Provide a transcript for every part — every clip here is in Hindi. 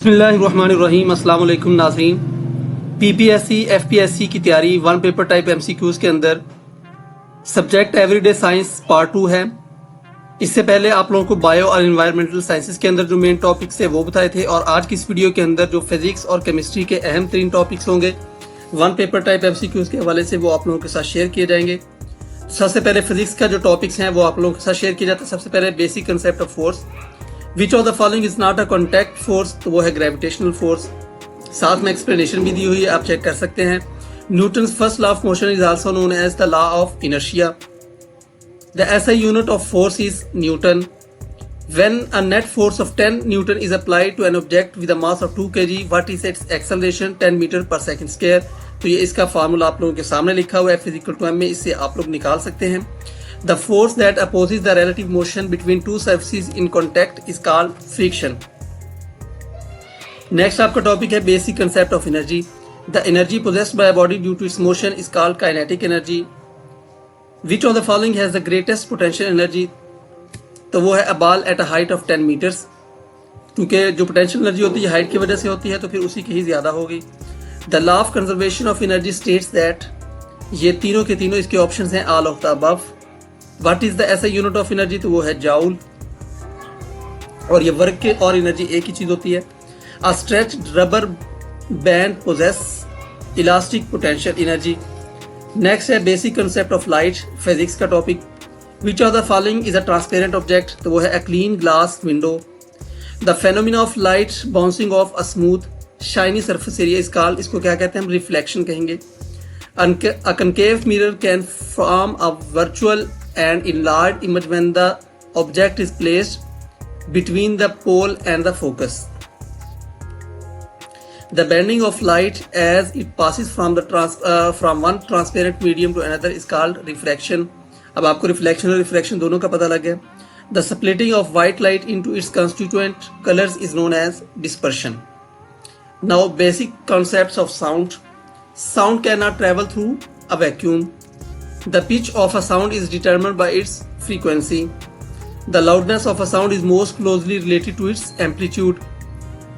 बिस्मिल्लाहिर्रहमानिर्रहीम। अस्सलाम वालेकुम नाज़रीन। पीपीएससी एफपीएससी की तैयारी वन पेपर टाइप एमसीक्यूज़ के अंदर सब्जेक्ट एवरीडे साइंस पार्ट 2 है। इससे पहले आप लोगों को बायो और एनवायरमेंटल साइंसेस के अंदर जो मेन टॉपिक्स थे वो बताए थे, और आज की इस वीडियो के अंदर जो फिजिक्स और केमिस्ट्री के अहम 3 टॉपिक्स होंगे वन पेपर टाइप एमसीक्यूज़ के हवाले से वो आप लोगों के साथ शेयर किए जाएंगे। सबसे पहले फिजिक्स का जो टॉपिक्स हैं वो आप लोगों के साथ शेयर किया जाता है। सबसे पहले basic concept of force. Which of the following is not a contact force, तो वो है ग्रेविटेशनल फोर्स। साथ में एक्सप्लेनेशन भी दी हुई है, आप चेक कर सकते हैं। Newton's first law of motion is also known as the law of inertia. The SI unit of force is newton. When a net force of 10 Newton is applied to an object with a mass of 2 kg, what is its acceleration 10 metre पर सेकंड स्क्वायर। तो ये इसका फार्मूला आप लोगों के सामने लिखा हुआ है फिजिकल टर्म में, इससे आप लोग निकाल सकते हैं। The force that opposes the relative motion between two surfaces in contact is called friction. Next आपका टॉपिक है basic concept of energy. The energy possessed by a body due to its motion is called kinetic energy. Which of the following has the greatest potential energy? तो वो है a ball at a height of 10 meters। क्योंकि जो पोटेंशियल एनर्जी होती है हाइट की वजह से होती है, तो फिर उसी की ही ज्यादा होगी। The law of conservation of energy states that, ये तीनों के तीनों इसके ऑप्शन हैं all of the above. What is the SI unit of energy, तो वो है जाउल, और ये वर्क के और एनर्जी एक ही चीज होती है। A stretched rubber band possess elastic potential energy. Next है basic concept of light, physics का topic. Which of the following is a transparent object, तो वो है a clean glass window. The phenomena of light bouncing off a smooth shiny surface area is called, इसको क्या कहते हैं हम, रिफ्लेक्शन कहेंगे। A concave mirror can form a virtual and enlarged image when the object is placed between the pole and the focus. The bending of light as it passes from one transparent medium to another is called refraction. अब आपको रिफ्लेक्शन और रिफ्रैक्शन दोनों का पता लग गया। The splitting of white light into its constituent colours is known as dispersion. Now basic concepts of sound. Sound can not travel through a vacuum. The pitch of a sound is determined by its frequency. The loudness of a sound is most closely related to its amplitude.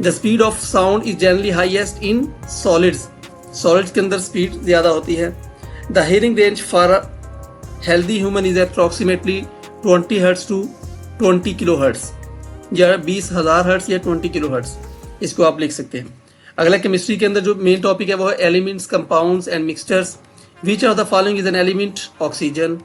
The speed of sound is generally highest in solids. Solids के अंदर स्पीड ज्यादा होती है। The hearing range for healthy human is approximately 20 hertz to 20 kilohertz, या 20,000 हर्ट्ज या 20 किलो हर्ट्ज, इसको आप लिख सकते हैं। अगला केमिस्ट्री के अंदर जो मेन टॉपिक है वो है elements, compounds and mixtures. Which of the following is an element? Oxygen.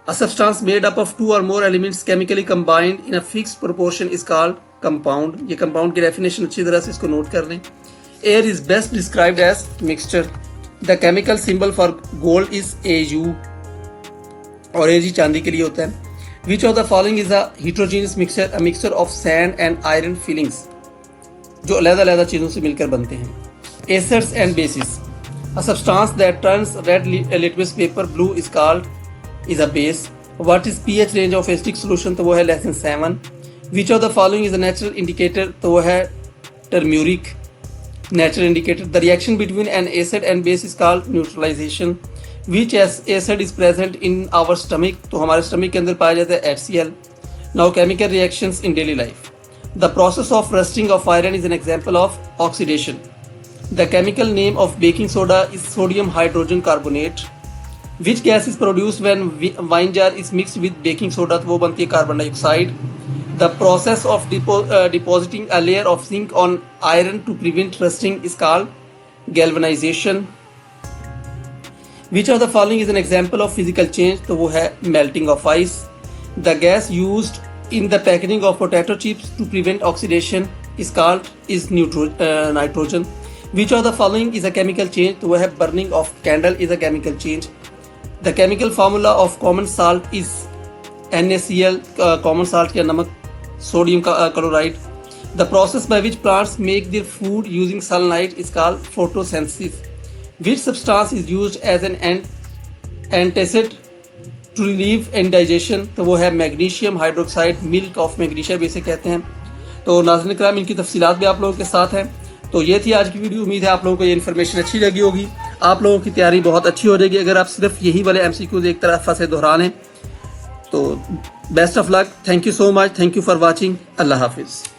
A substance made up of 2 और more elements chemically combined in a fixed proportion is called compound. ये कंपाउंड की डेफिनेशन अच्छी तरह से इसको नोट कर लें। Air is best described as mixture. The chemical symbol for gold is AU, और AG चांदी के लिए होता है। Which of the following is a heterogeneous mixture? A mixture of sand and iron filings, जो अलग-अलग चीजों से मिलकर बनते हैं। Acids and bases. A substance that turns red litmus paper blue is called is a base. What is pH range of acidic solution, तो वो है less than 7। Which of the following is a natural indicator, तो वो है टर्म्यूरिक natural indicator. The reaction between an acid and base is called neutralization. Which acid is present in our stomach? तो हमारे स्टमक के अंदर पाया जाता है HCl. Now chemical reactions in daily life. The process of rusting of iron is an example of oxidation. The chemical name of baking soda is sodium hydrogen carbonate. Which gas is produced when wine jar is mixed with baking soda? तो वो बनती है carbon dioxide. The process of depositing a layer of zinc on iron to prevent rusting is called galvanization. Which of the following is an example of physical change? तो वो है melting of ice. The gas used in the packaging of potato chips to prevent oxidation is nitrogen. Which of the following is a chemical change? तो वो है burning of candle is a chemical change. The chemical formula of common salt is NaCl, common salt या नमक, sodium chloride. The process by which plants make their food using sunlight is called photosynthesis. Which substance is used as an antacid to relieve indigestion? तो वो है magnesium hydroxide, milk of magnesia भी इसे कहते हैं। तो नाज़रीन किराम, इनकी तफसीलात भी आप लोगों के साथ हैं। तो ये थी आज की वीडियो। उम्मीद है आप लोगों को ये इन्फॉर्मेशन अच्छी लगी होगी, आप लोगों की तैयारी बहुत अच्छी हो जाएगी अगर आप सिर्फ यही वाले MCQs एक तरफा से दोहरा लें। तो best of luck, thank you so much, thank you for watching, अल्लाह हाफिज़।